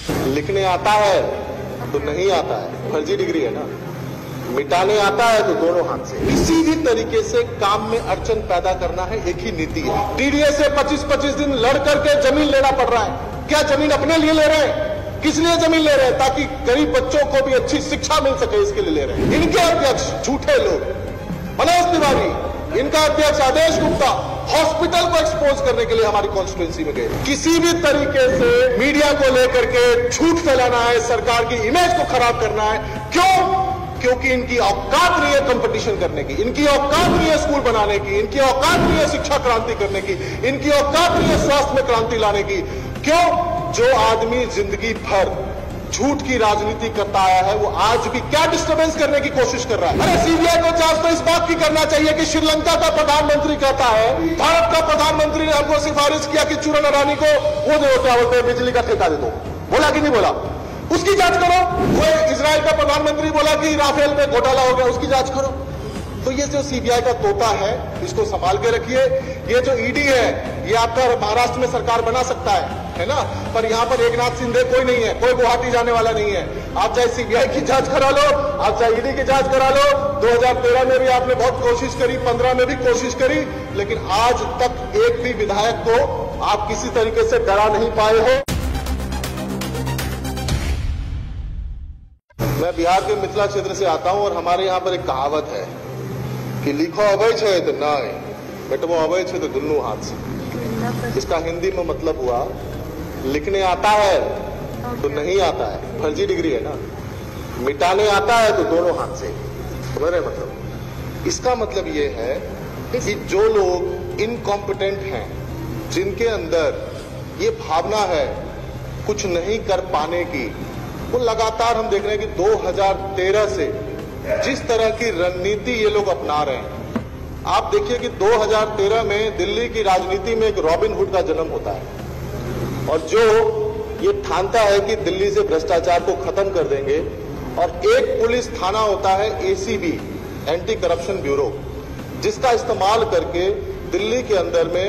लिखने आता है तो नहीं आता है, फर्जी डिग्री है ना। मिटाने आता है तो दोनों हाथ से। किसी भी तरीके से काम में अड़चन पैदा करना है, एक ही नीति है। टीडीए से 25-25 दिन लड़ करके जमीन लेना पड़ रहा है। क्या जमीन अपने लिए ले रहे हैं? किस लिए जमीन ले रहे हैं? ताकि गरीब बच्चों को भी अच्छी शिक्षा मिल सके, इसके लिए ले रहे हैं। इनके अध्यक्ष झूठे लोग, मनोज तिवारी, इनका अध्यक्ष आदेश गुप्ता हॉस्पिटल को एक्सपोज करने के लिए हमारी कॉन्स्टिट्यूएंसी में गए। किसी भी तरीके से मीडिया को लेकर के झूठ फैलाना है, सरकार की इमेज को खराब करना है। क्यों? क्योंकि इनकी औकात नहीं है कंपटीशन करने की, इनकी औकात नहीं है स्कूल बनाने की, इनकी औकात नहीं है शिक्षा क्रांति करने की, इनकी औकात नहीं है स्वास्थ्य में क्रांति लाने की। क्यों? जो आदमी जिंदगी भर झूठ की राजनीति करता आया है, वो आज भी क्या डिस्टर्बेंस करने की कोशिश कर रहा है। अरे सीबीआई को जांच तो इस बात की करना चाहिए कि श्रीलंका का प्रधानमंत्री कहता है, भारत का प्रधानमंत्री ने हमको सिफारिश किया कि चूरन अडानी को वो दो क्या बोलते हैं बिजली का ठेका दे दो। बोला कि नहीं बोला? उसकी जांच करो। वो इजराइल का प्रधानमंत्री बोला कि राफेल में घोटाला हो गया, उसकी जांच करो। तो ये जो सीबीआई का तोता है, इसको संभाल के रखिए। ये जो ईडी है, ये आपका महाराष्ट्र में सरकार बना सकता है ना, पर यहां पर एकनाथ शिंदे कोई नहीं है, कोई गुवाहाटी जाने वाला नहीं है। आप चाहे सीबीआई की जांच करा लो, आप चाहे ईडी की जांच करा लो। 2013 में भी आपने बहुत कोशिश करी, 15 में भी कोशिश करी, लेकिन आज तक एक भी विधायक को आप किसी तरीके से डरा नहीं पाए हो। मैं बिहार के मिथिला क्षेत्र से आता हूं और हमारे यहां पर एक कहावत है कि लिखो अवै छे तो नहीं, बेटवो अवै छे तो दुन्नू हाथ से। इसका हिंदी में मतलब हुआ, लिखने आता है तो नहीं आता है, फर्जी डिग्री है ना। मिटाने आता है तो दोनों हाथ से। समझ रहे मतलब? इसका मतलब ये है कि जो लोग इनकॉम्पिटेंट हैं, जिनके अंदर ये भावना है कुछ नहीं कर पाने की, वो लगातार हम देख रहे हैं कि 2013 से जिस तरह की रणनीति ये लोग अपना रहे हैं। आप देखिए कि 2013 में दिल्ली की राजनीति में एक रॉबिन हुड का जन्म होता है, और जो ये ठानता है कि दिल्ली से भ्रष्टाचार को खत्म कर देंगे, और एक पुलिस थाना होता है एसीबी, एंटी करप्शन ब्यूरो, जिसका इस्तेमाल करके दिल्ली के अंदर में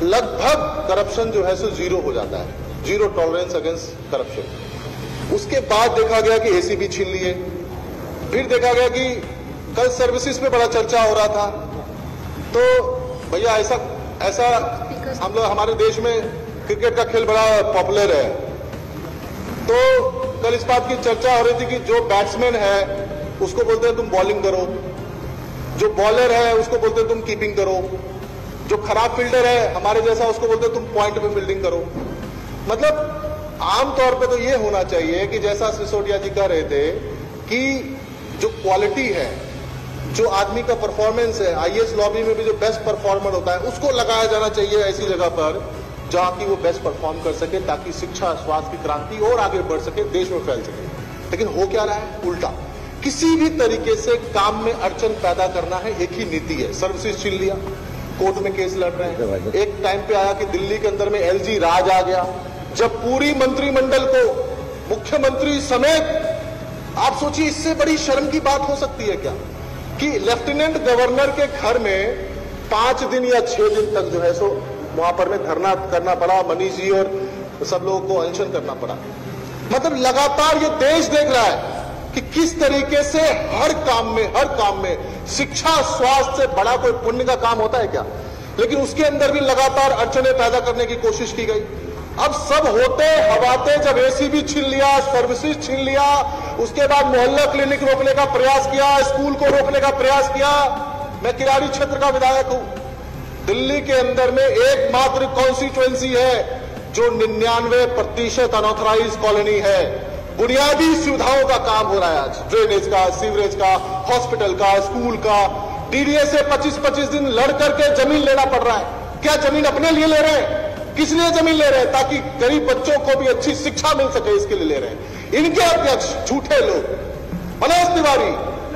लगभग करप्शन जो है सो जीरो हो जाता है, जीरो टॉलरेंस अगेंस्ट करप्शन। उसके बाद देखा गया कि एसीबी छीन लिए। फिर देखा गया कि कल सर्विसेज पे बड़ा चर्चा हो रहा था। तो भैया ऐसा हम लोग, हमारे देश में क्रिकेट का खेल बड़ा पॉपुलर है, तो कल इस बात की चर्चा हो रही थी कि जो बैट्समैन है उसको बोलते हैं तुम बॉलिंग करो, जो बॉलर है उसको बोलते हैं तुम कीपिंग करो, जो खराब फील्डर है हमारे जैसा उसको बोलते हैं तुम पॉइंट पे फील्डिंग करो। मतलब आमतौर पे तो ये होना चाहिए कि जैसा सिसोदिया जी कह रहे थे कि जो क्वालिटी है, जो आदमी का परफॉर्मेंस है, आईएएस लॉबी में भी जो बेस्ट परफॉर्मर होता है उसको लगाया जाना चाहिए ऐसी जगह पर जहां की वो बेस्ट परफॉर्म कर सके, ताकि शिक्षा स्वास्थ्य की क्रांति और आगे बढ़ सके, देश में फैल सके। लेकिन हो क्या रहा है? उल्टा। किसी भी तरीके से काम में अड़चन पैदा करना है, एक ही नीति है। सर्विसेज छीन लिया, कोर्ट में केस लड़ रहे हैं। एक टाइम पे आया कि दिल्ली के अंदर में एलजी राज आ गया, जब पूरी मंत्रिमंडल को, मुख्यमंत्री समेत, आप सोचिए इससे बड़ी शर्म की बात हो सकती है क्या कि लेफ्टिनेंट गवर्नर के घर में 5 दिन या 6 दिन तक जो है सो वहां पर में धरना करना पड़ा, मनीष जी और सब लोगों को अनशन करना पड़ा। मतलब लगातार ये देश देख रहा है कि किस तरीके से हर काम में शिक्षा स्वास्थ्य से बड़ा कोई पुण्य का काम होता है क्या, लेकिन उसके अंदर भी लगातार अड़चने पैदा करने की कोशिश की गई। अब सब होते हवाते जब एसीबी छीन लिया, सर्विसेज छीन लिया, उसके बाद मोहल्ला क्लिनिक रोकने का प्रयास किया, स्कूल को रोकने का प्रयास किया। मैं किराड़ी क्षेत्र का विधायक हूं। दिल्ली के अंदर में एकमात्र कॉन्स्टिट्यूएंसी है जो 99% अनऑथराइज कॉलोनी है। बुनियादी सुविधाओं का काम हो रहा है आज, ड्रेनेज का, सीवरेज का, हॉस्पिटल का, स्कूल का। टीडीए से 25-25 दिन लड़ करके जमीन लेना पड़ रहा है। क्या जमीन अपने लिए ले रहे हैं? किस लिए जमीन ले रहे हैं? ताकि गरीब बच्चों को भी अच्छी शिक्षा मिल सके, इसके लिए ले रहे हैं। इनके अध्यक्ष झूठे लोग, मनोज तिवारी,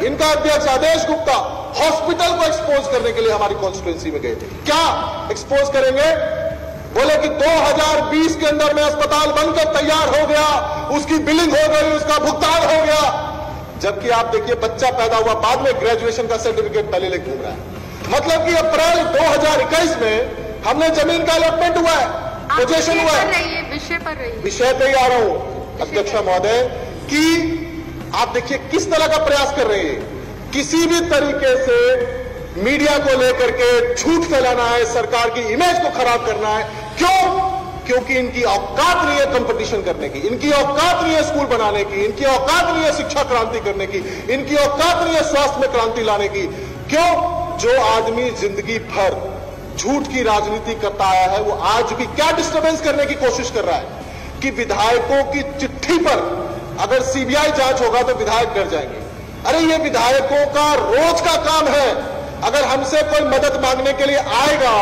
इनका अध्यक्ष आदेश गुप्ता हॉस्पिटल को एक्सपोज करने के लिए हमारी कॉन्स्टिट्यूएंसी में गए थे। क्या एक्सपोज करेंगे? बोले कि 2020 के अंदर में अस्पताल बनकर तैयार हो गया, उसकी बिलिंग हो गई, उसका भुगतान हो गया। जबकि आप देखिए बच्चा पैदा हुआ बाद में, ग्रेजुएशन का सर्टिफिकेट पहले लेके घूम रहा है। मतलब कि अप्रैल 2021 में हमने जमीन का अलॉटमेंट हुआ है, पोजीशन हुआ है। विषय पर रही, विषय पे ही आ रहा हूं अध्यक्षा महोदय, कि आप देखिए किस तरह का प्रयास कर रहे हैं। किसी भी तरीके से मीडिया को लेकर के झूठ फैलाना है, सरकार की इमेज को खराब करना है। क्यों? क्योंकि इनकी औकात नहीं है कंपटीशन करने की, इनकी औकात नहीं है स्कूल बनाने की, इनकी औकात नहीं है शिक्षा क्रांति करने की, इनकी औकात नहीं है स्वास्थ्य में क्रांति लाने की। क्यों? जो आदमी जिंदगी भर झूठ की राजनीति करता आया है, वो आज भी क्या डिस्टर्बेंस करने की कोशिश कर रहा है कि विधायकों की चिट्ठी पर अगर सीबीआई जांच होगा तो विधायक डर जाएंगे। अरे ये विधायकों का रोज का काम है। अगर हमसे कोई मदद मांगने के लिए आएगा,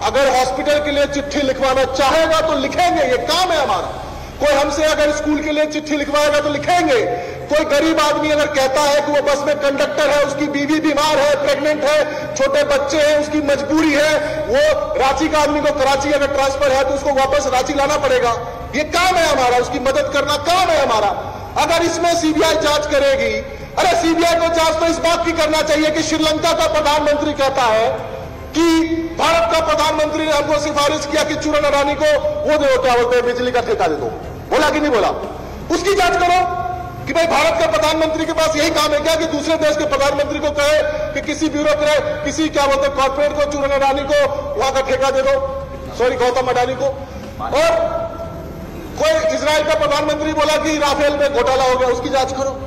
अगर हॉस्पिटल के लिए चिट्ठी लिखवाना चाहेगा तो लिखेंगे, ये काम है हमारा। कोई हमसे अगर स्कूल के लिए चिट्ठी लिखवाएगा तो लिखेंगे। कोई गरीब आदमी अगर कहता है कि वो बस में कंडक्टर है, उसकी बीवी बीमार है, प्रेग्नेंट है, छोटे बच्चे हैं, उसकी मजबूरी है, वो रांची का आदमी को कराची अगर ट्रांसफर है तो उसको वापस रांची लाना पड़ेगा, ये काम है हमारा, उसकी मदद करना काम है हमारा। अगर इसमें सीबीआई जांच करेगी, अरे सीबीआई को जांच तो इस बात की करना चाहिए कि श्रीलंका का प्रधानमंत्री कहता है कि भारत का प्रधानमंत्री ने हमको सिफारिश किया कि चूरन अडानी को वो दे, क्या बोलते हैं, बिजली का ठेका दे दो। बोला कि नहीं बोला? उसकी जांच करो कि भाई भारत का प्रधानमंत्री के पास यही काम है क्या कि दूसरे देश के प्रधानमंत्री को कहे कि किसी ब्यूरोक्रेट, किसी क्या बोलते हैं कॉर्पोरेट को, चूरन अडानी को वहां का ठेका दे दो, सॉरी गौतम अडानी को। और कोई इजराइल का प्रधानमंत्री बोला कि राफेल में घोटाला हो गया, उसकी जांच करो।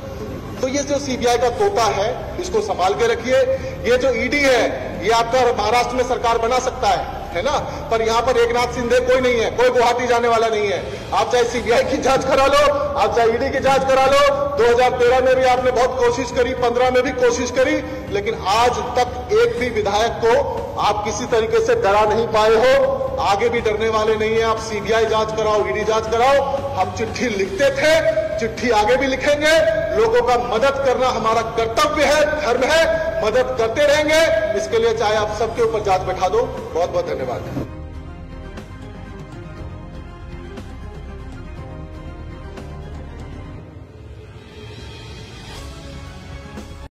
तो ये जो सीबीआई का तोता है, इसको संभाल के रखिए। ये जो ईडी है, ये आपका महाराष्ट्र में सरकार बना सकता है ना, पर यहां पर एकनाथ शिंदे कोई नहीं है, कोई गुवाहाटी जाने वाला नहीं है। आप चाहे सीबीआई की जांच करा लो, आप चाहे ईडी की जांच करा लो। 2013 में भी आपने बहुत कोशिश करी, 15 में भी कोशिश करी, लेकिन आज तक एक भी विधायक को आप किसी तरीके से डरा नहीं पाए हो। आगे भी डरने वाले नहीं है। आप सीबीआई जांच कराओ, ईडी जांच कराओ। हम चिट्ठी लिखते थे, चिट्ठी आगे भी लिखेंगे। लोगों का मदद करना हमारा कर्तव्य है, धर्म है, मदद करते रहेंगे। इसके लिए चाहे आप सबके ऊपर जांच बैठा दो। बहुत बहुत धन्यवाद।